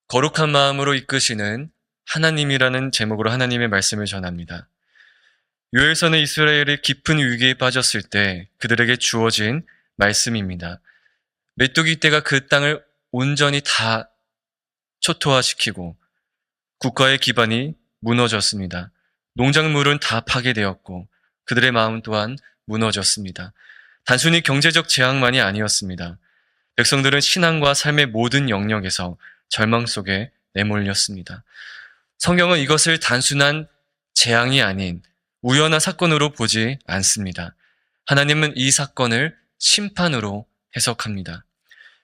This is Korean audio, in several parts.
거룩한 마음으로 이끄시는 하나님이라는 제목으로 하나님의 말씀을 전합니다. 요엘서는 이스라엘이 깊은 위기에 빠졌을 때 그들에게 주어진 말씀입니다. 메뚜기 떼가 그 땅을 온전히 다 초토화시키고 국가의 기반이 무너졌습니다. 농작물은 다 파괴되었고 그들의 마음 또한 무너졌습니다. 단순히 경제적 재앙만이 아니었습니다. 백성들은 신앙과 삶의 모든 영역에서 절망 속에 내몰렸습니다. 성경은 이것을 단순한 재앙이 아닌 우연한 사건으로 보지 않습니다. 하나님은 이 사건을 심판으로 해석합니다.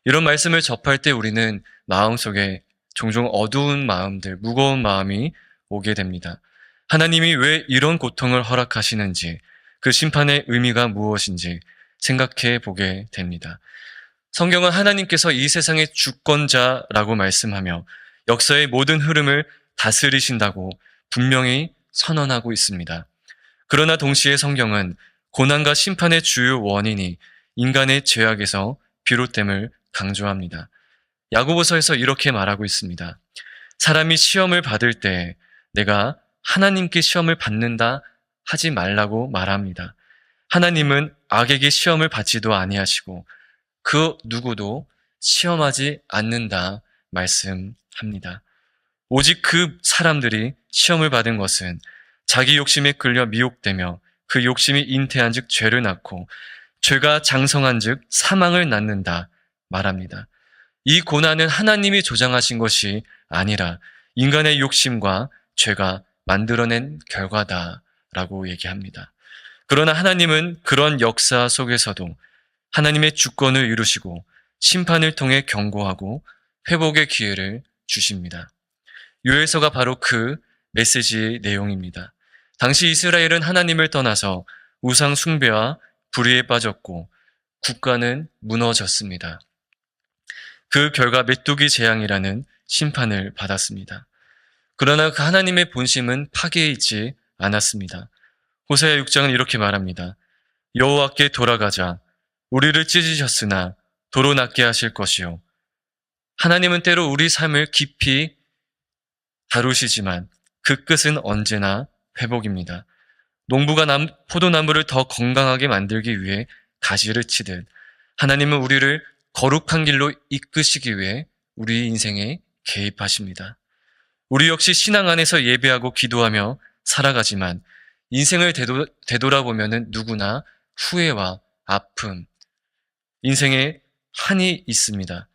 이런 말씀을 접할 때 우리는 마음속에 종종 어두운 마음들, 무거운 마음이 오게 됩니다. 하나님이 왜 이런 고통을 허락하시는지, 그 심판의 의미가 무엇인지 생각해 보게 됩니다. 성경은 하나님께서 이 세상의 주권자라고 말씀하며 역사의 모든 흐름을 다스리신다고 분명히 선언하고 있습니다. 그러나 동시에 성경은 고난과 심판의 주요 원인이 인간의 죄악에서 비롯됨을 강조합니다. 야고보서에서 이렇게 말하고 있습니다. 사람이 시험을 받을 때 내가 하나님께 시험을 받는다 하지 말라고 말합니다. 하나님은 악에게 시험을 받지도 아니하시고 그 누구도 시험하지 않는다 말씀합니다. 오직 그 사람들이 시험을 받은 것은 자기 욕심에 끌려 미혹되며 그 욕심이 잉태한 즉 죄를 낳고 죄가 장성한 즉 사망을 낳는다 말합니다. 이 고난은 하나님이 조장하신 것이 아니라 인간의 욕심과 죄가 만들어낸 결과다라고 얘기합니다. 그러나 하나님은 그런 역사 속에서도 하나님의 주권을 이루시고 심판을 통해 경고하고 회복의 기회를 주십니다. 요엘서가 바로 그 메시지의 내용입니다. 당시 이스라엘은 하나님을 떠나서 우상 숭배와 불의에 빠졌고 국가는 무너졌습니다. 그 결과 메뚜기 재앙이라는 심판을 받았습니다. 그러나 그 하나님의 본심은 파괴에 있지 않았습니다. 호세아 6장은 이렇게 말합니다. 여호와께 돌아가자. 우리를 찢으셨으나 도로 낫게 하실 것이요. 하나님은 때로 우리 삶을 깊이 다루시지만 그 끝은 언제나 회복입니다. 농부가 포도나무를 더 건강하게 만들기 위해 가시를 치듯 하나님은 우리를 거룩한 길로 이끄시기 위해 우리 인생에 개입하십니다. 우리 역시 신앙 안에서 예배하고 기도하며 살아가지만 인생을 되돌아보면 누구나 후회와 아픔, 인생에 한이 있습니다.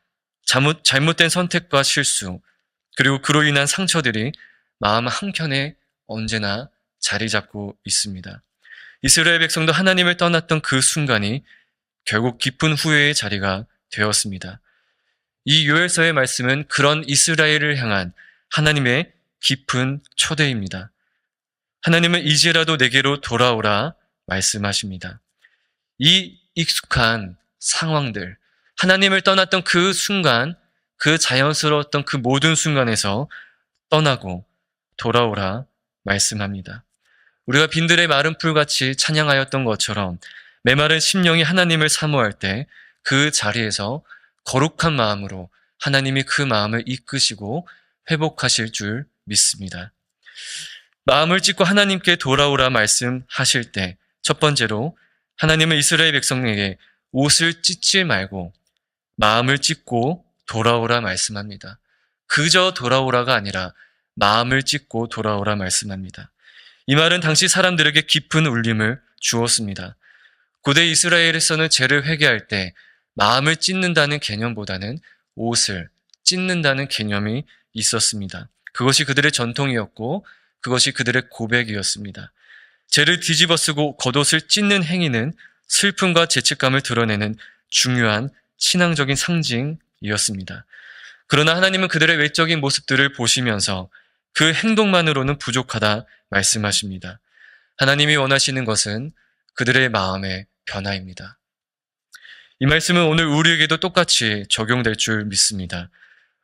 잘못된 선택과 실수, 그리고 그로 인한 상처들이 마음 한켠에 언제나 자리 잡고 있습니다. 이스라엘 백성도 하나님을 떠났던 그 순간이 결국 깊은 후회의 자리가 되었습니다. 이 요엘서의 말씀은 그런 이스라엘을 향한 하나님의 깊은 초대입니다. 하나님은 이제라도 내게로 돌아오라 말씀하십니다. 이 익숙한 상황들, 하나님을 떠났던 그 순간, 그 자연스러웠던 그 모든 순간에서 떠나고 돌아오라 말씀합니다. 우리가 빈들의 마른 풀같이 찬양하였던 것처럼 메마른 심령이 하나님을 사모할 때 그 자리에서 거룩한 마음으로 하나님이 그 마음을 이끄시고 회복하실 줄 믿습니다. 마음을 찢고 하나님께 돌아오라 말씀하실 때 첫 번째로 하나님은 이스라엘 백성에게 옷을 찢지 말고 마음을 찢고 돌아오라 말씀합니다. 그저 돌아오라가 아니라 마음을 찢고 돌아오라 말씀합니다. 이 말은 당시 사람들에게 깊은 울림을 주었습니다. 고대 이스라엘에서는 죄를 회개할 때 마음을 찢는다는 개념보다는 옷을 찢는다는 개념이 있었습니다. 그것이 그들의 전통이었고 그것이 그들의 고백이었습니다. 죄를 뒤집어 쓰고 겉옷을 찢는 행위는 슬픔과 죄책감을 드러내는 중요한 신앙적인 상징이었습니다. 그러나 하나님은 그들의 외적인 모습들을 보시면서 그 행동만으로는 부족하다 말씀하십니다. 하나님이 원하시는 것은 그들의 마음의 변화입니다. 이 말씀은 오늘 우리에게도 똑같이 적용될 줄 믿습니다.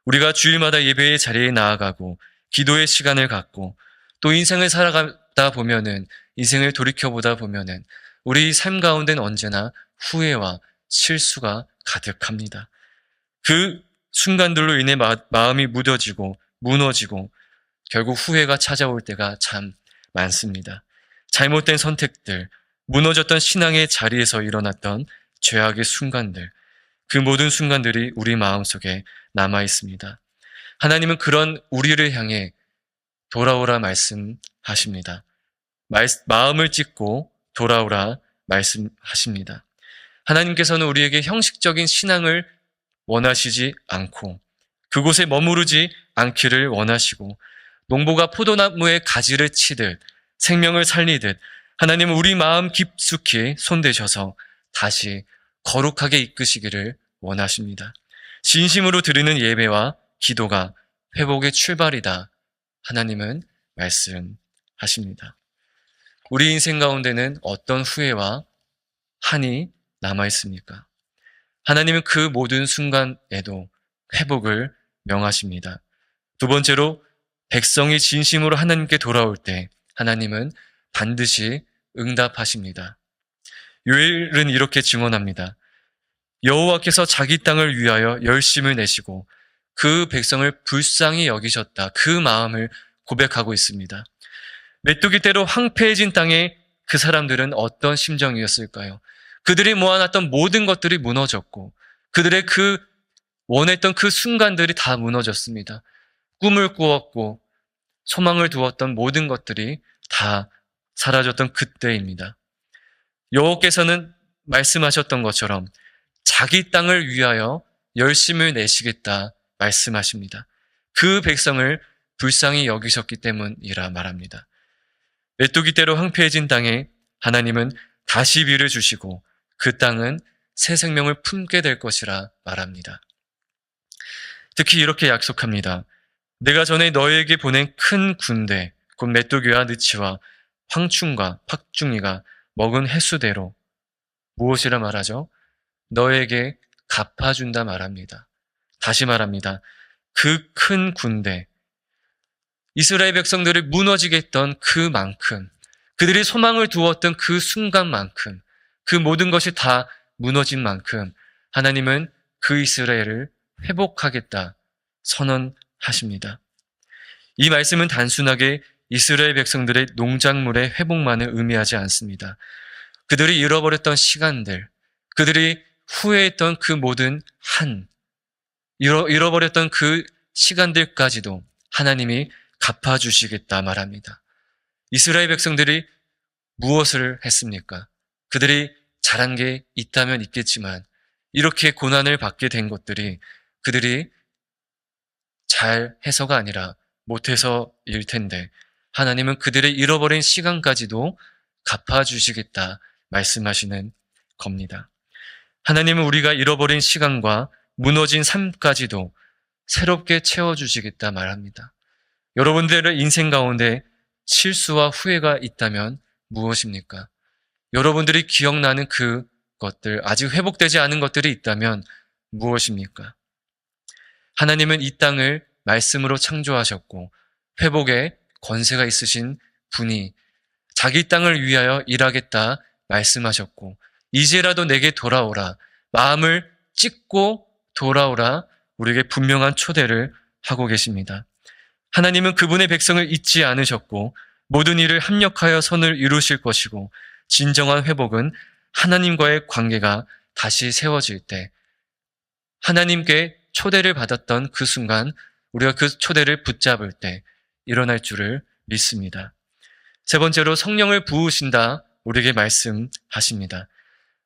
우리가 주일마다 예배의 자리에 나아가고 기도의 시간을 갖고 또 인생을 살아가다 보면은 인생을 돌이켜보다 보면은 우리 삶 가운데는 언제나 후회와 실수가 가득합니다. 그 순간들로 인해 마음이 무너지고 결국 후회가 찾아올 때가 참 많습니다. 잘못된 선택들, 무너졌던 신앙의 자리에서 일어났던 죄악의 순간들, 그 모든 순간들이 우리 마음속에 남아 있습니다. 하나님은 그런 우리를 향해 돌아오라 말씀하십니다. 마음을 찢고 돌아오라 말씀하십니다. 하나님께서는 우리에게 형식적인 신앙을 원하시지 않고 그곳에 머무르지 않기를 원하시고 농부가 포도나무에 가지를 치듯 생명을 살리듯 하나님은 우리 마음 깊숙이 손대셔서 다시 거룩하게 이끄시기를 원하십니다. 진심으로 드리는 예배와 기도가 회복의 출발이다. 하나님은 말씀하십니다. 우리 인생 가운데는 어떤 후회와 한이 남아 있습니까? 하나님은 그 모든 순간에도 회복을 명하십니다. 두 번째로 백성이 진심으로 하나님께 돌아올 때 하나님은 반드시 응답하십니다. 요엘은 이렇게 증언합니다. 여호와께서 자기 땅을 위하여 열심을 내시고 그 백성을 불쌍히 여기셨다. 그 마음을 고백하고 있습니다. 메뚜기 떼로 황폐해진 땅에 그 사람들은 어떤 심정이었을까요? 그들이 모아놨던 모든 것들이 무너졌고 그들의 원했던 그 순간들이 다 무너졌습니다. 꿈을 꾸었고 소망을 두었던 모든 것들이 다 사라졌던 그때입니다. 여호와께서는 말씀하셨던 것처럼 자기 땅을 위하여 열심을 내시겠다 말씀하십니다. 그 백성을 불쌍히 여기셨기 때문이라 말합니다. 메뚜기 떼로 황폐해진 땅에 하나님은 다시 비를 주시고 그 땅은 새 생명을 품게 될 것이라 말합니다. 특히 이렇게 약속합니다. 내가 전에 너희에게 보낸 큰 군대 곧 메뚜기와 느치와 황충과 팥중이가 먹은 횟수대로 무엇이라 말하죠? 너에게 갚아준다 말합니다. 다시 말합니다. 그 큰 군대, 이스라엘 백성들을 무너지게 했던 그만큼, 그들이 소망을 두었던 그 순간만큼, 그 모든 것이 다 무너진 만큼 하나님은 그 이스라엘을 회복하겠다 선언하십니다. 이 말씀은 단순하게 이스라엘 백성들의 농작물의 회복만을 의미하지 않습니다. 그들이 잃어버렸던 시간들, 그들이 후회했던 그 모든 잃어버렸던 그 시간들까지도 하나님이 갚아주시겠다 말합니다. 이스라엘 백성들이 무엇을 했습니까? 그들이 잘한 게 있다면 있겠지만 이렇게 고난을 받게 된 것들이 그들이 잘해서가 아니라 못해서일 텐데 하나님은 그들의 잃어버린 시간까지도 갚아주시겠다 말씀하시는 겁니다. 하나님은 우리가 잃어버린 시간과 무너진 삶까지도 새롭게 채워주시겠다 말합니다. 여러분들의 인생 가운데 실수와 후회가 있다면 무엇입니까? 여러분들이 기억나는 그것들, 아직 회복되지 않은 것들이 있다면 무엇입니까? 하나님은 이 땅을 말씀으로 창조하셨고 회복의 권세가 있으신 분이 자기 땅을 위하여 일하겠다 말씀하셨고 이제라도 내게 돌아오라, 마음을 찢고 돌아오라 우리에게 분명한 초대를 하고 계십니다. 하나님은 그분의 백성을 잊지 않으셨고 모든 일을 합력하여 선을 이루실 것이고 진정한 회복은 하나님과의 관계가 다시 세워질 때 하나님께 초대를 받았던 그 순간 우리가 그 초대를 붙잡을 때 일어날 줄을 믿습니다. 세 번째로 성령을 부으신다 우리에게 말씀하십니다.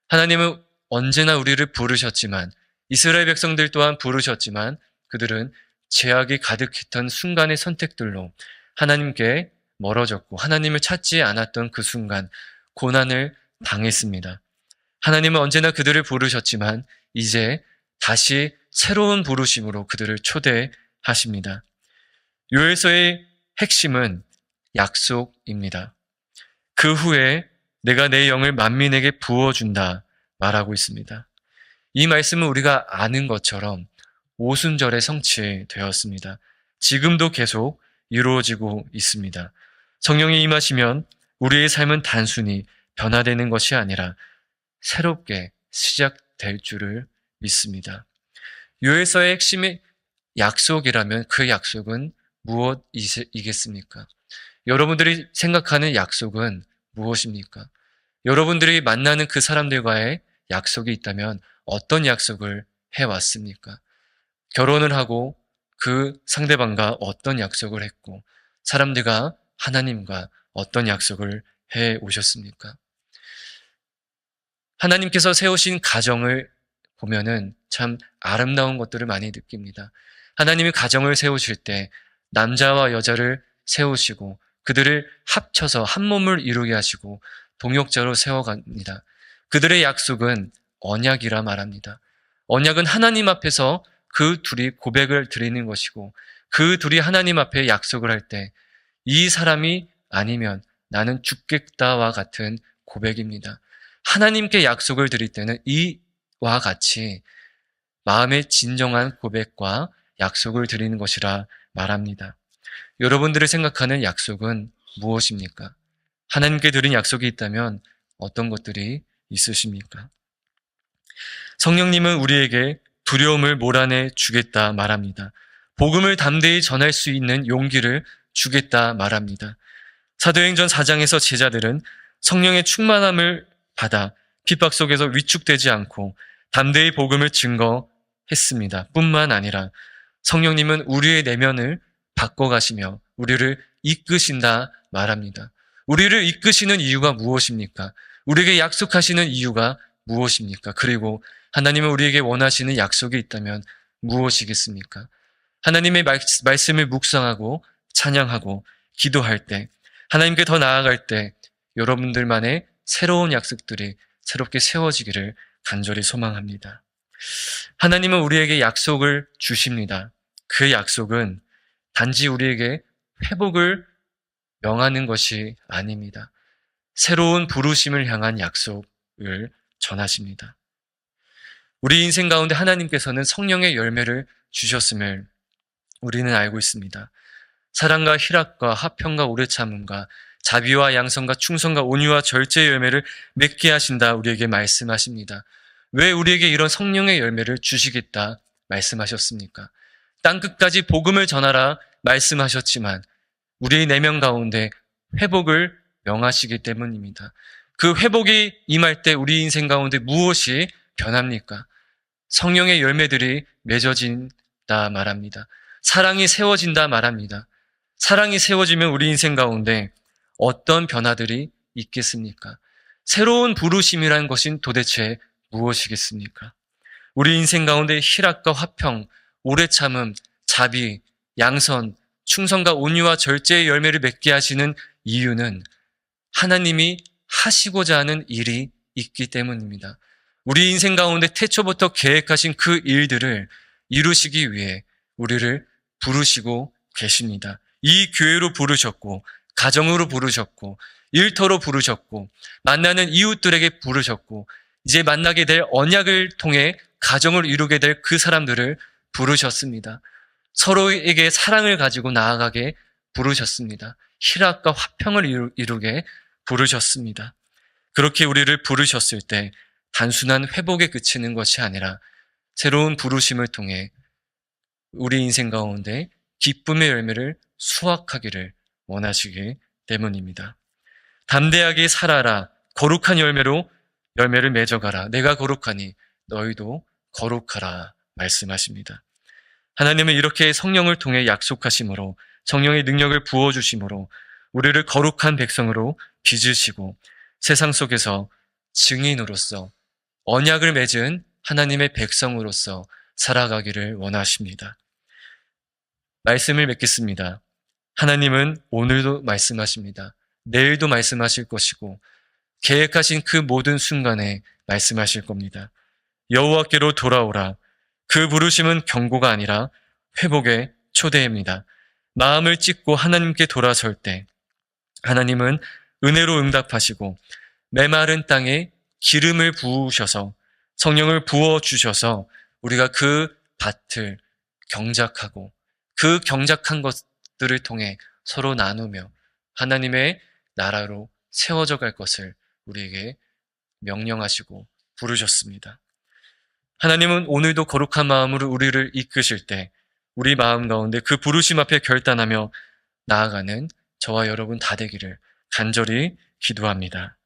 하나님은 언제나 우리를 부르셨지만 이스라엘 백성들 또한 부르셨지만 그들은 죄악이 가득했던 순간의 선택들로 하나님께 멀어졌고 하나님을 찾지 않았던 그 순간 고난을 당했습니다. 하나님은 언제나 그들을 부르셨지만 이제 다시 새로운 부르심으로 그들을 초대하십니다. 요엘서의 핵심은 약속입니다. 그 후에 내가 내 영을 만민에게 부어준다 말하고 있습니다. 이 말씀은 우리가 아는 것처럼 오순절에 성취되었습니다. 지금도 계속 이루어지고 있습니다. 성령이 임하시면 우리의 삶은 단순히 변화되는 것이 아니라 새롭게 시작될 줄을 믿습니다. 요엘서의 핵심이 약속이라면 그 약속은 무엇이겠습니까? 여러분들이 생각하는 약속은 무엇입니까? 여러분들이 만나는 그 사람들과의 약속이 있다면 어떤 약속을 해왔습니까? 결혼을 하고 그 상대방과 어떤 약속을 했고, 사람들과 하나님과 어떤 약속을 해 오셨습니까? 하나님께서 세우신 가정을 보면은 참 아름다운 것들을 많이 느낍니다. 하나님이 가정을 세우실 때 남자와 여자를 세우시고 그들을 합쳐서 한 몸을 이루게 하시고 동역자로 세워갑니다. 그들의 약속은 언약이라 말합니다. 언약은 하나님 앞에서 그 둘이 고백을 드리는 것이고 그 둘이 하나님 앞에 약속을 할 때 이 사람이 아니면 나는 죽겠다와 같은 고백입니다. 하나님께 약속을 드릴 때는 이와 같이 마음의 진정한 고백과 약속을 드리는 것이라 말합니다. 여러분들이 생각하는 약속은 무엇입니까? 하나님께 드린 약속이 있다면 어떤 것들이 있으십니까? 성령님은 우리에게 두려움을 몰아내 주겠다 말합니다. 복음을 담대히 전할 수 있는 용기를 주겠다 말합니다. 사도행전 4장에서 제자들은 성령의 충만함을 받아 핍박 속에서 위축되지 않고 담대히 복음을 증거했습니다. 뿐만 아니라 성령님은 우리의 내면을 바꿔가시며 우리를 이끄신다 말합니다. 우리를 이끄시는 이유가 무엇입니까? 우리에게 약속하시는 이유가 무엇입니까? 그리고 하나님은 우리에게 원하시는 약속이 있다면 무엇이겠습니까? 하나님의 말씀을 묵상하고 찬양하고 기도할 때, 하나님께 더 나아갈 때 여러분들만의 새로운 약속들이 새롭게 세워지기를 간절히 소망합니다. 하나님은 우리에게 약속을 주십니다. 그 약속은 단지 우리에게 회복을 명하는 것이 아닙니다. 새로운 부르심을 향한 약속을 전하십니다. 우리 인생 가운데 하나님께서는 성령의 열매를 주셨음을 우리는 알고 있습니다. 사랑과 희락과 화평과 오래 참음과 자비와 양선과 충성과 온유와 절제의 열매를 맺게 하신다 우리에게 말씀하십니다. 왜 우리에게 이런 성령의 열매를 주시겠다 말씀하셨습니까? 땅끝까지 복음을 전하라 말씀하셨지만 우리의 내면 가운데 회복을 명하시기 때문입니다. 그 회복이 임할 때 우리 인생 가운데 무엇이 변합니까? 성령의 열매들이 맺어진다 말합니다. 사랑이 세워진다 말합니다. 사랑이 세워지면 우리 인생 가운데 어떤 변화들이 있겠습니까? 새로운 부르심이라는 것은 도대체 무엇이겠습니까? 우리 인생 가운데 희락과 화평, 오래 참음, 자비, 양선, 충성과 온유와 절제의 열매를 맺게 하시는 이유는 하나님이 하시고자 하는 일이 있기 때문입니다. 우리 인생 가운데 태초부터 계획하신 그 일들을 이루시기 위해 우리를 부르시고 계십니다. 이 교회로 부르셨고, 가정으로 부르셨고, 일터로 부르셨고, 만나는 이웃들에게 부르셨고, 이제 만나게 될 언약을 통해 가정을 이루게 될 그 사람들을 부르셨습니다. 서로에게 사랑을 가지고 나아가게 부르셨습니다. 희락과 화평을 이루게 부르셨습니다. 그렇게 우리를 부르셨을 때 단순한 회복에 그치는 것이 아니라 새로운 부르심을 통해 우리 인생 가운데 기쁨의 열매를 수확하기를 원하시기 때문입니다. 담대하게 살아라. 거룩한 열매를 맺어가라. 내가 거룩하니 너희도 거룩하라 말씀하십니다. 하나님은 이렇게 성령을 통해 약속하심으로 성령의 능력을 부어주심으로 우리를 거룩한 백성으로 빚으시고 세상 속에서 증인으로서 언약을 맺은 하나님의 백성으로서 살아가기를 원하십니다. 말씀을 맺겠습니다. 하나님은 오늘도 말씀하십니다. 내일도 말씀하실 것이고 계획하신 그 모든 순간에 말씀하실 겁니다. 여호와께로 돌아오라. 그 부르심은 경고가 아니라 회복의 초대입니다. 마음을 찢고 하나님께 돌아설 때 하나님은 은혜로 응답하시고 메마른 땅에 기름을 부으셔서 성령을 부어주셔서 우리가 그 밭을 경작하고 그 경작한 것들을 통해 서로 나누며 하나님의 나라로 세워져 갈 것을 우리에게 명령하시고 부르셨습니다. 하나님은 오늘도 거룩한 마음으로 우리를 이끄실 때 우리 마음 가운데 그 부르심 앞에 결단하며 나아가는 저와 여러분 다 되기를 간절히 기도합니다.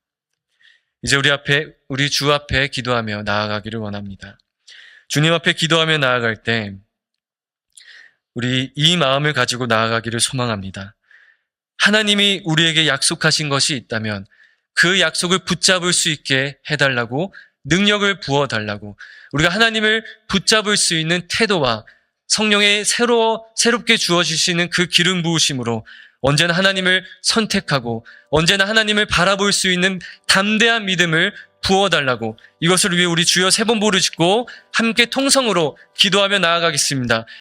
이제 우리 주 앞에 기도하며 나아가기를 원합니다. 주님 앞에 기도하며 나아갈 때 우리 이 마음을 가지고 나아가기를 소망합니다. 하나님이 우리에게 약속하신 것이 있다면 그 약속을 붙잡을 수 있게 해달라고, 능력을 부어달라고, 우리가 하나님을 붙잡을 수 있는 태도와 성령의 새롭게 주어주시는 그 기름 부으심으로 언제나 하나님을 선택하고 언제나 하나님을 바라볼 수 있는 담대한 믿음을 부어달라고, 이것을 위해 우리 주여 세 번 부르짖고 함께 통성으로 기도하며 나아가겠습니다.